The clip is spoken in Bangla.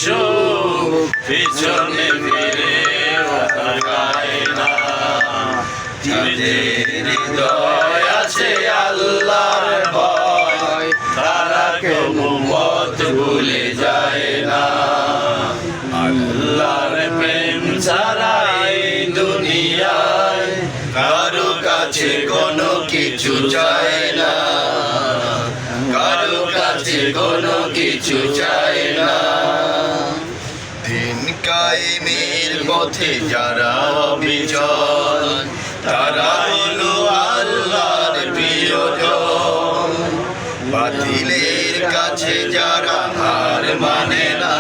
সুখ পিছনে ফিরে তাকায় না। যাদের হৃদয় আছে আল্লাহর ভয় তারা কেউ পথ ভুলে যায় না। আল্লাহর প্রেম ছাড়া এই দুনিয়ায় কারো কাছে কোনো কিছু চায় না, কারো কাছে কোনো কিছু চায় না। দিন কায়েমের পথে যারা অবিচল তারা হলো আল্লাহর প্রিয়জন। বাতিলের কাছে যারা হার মানে না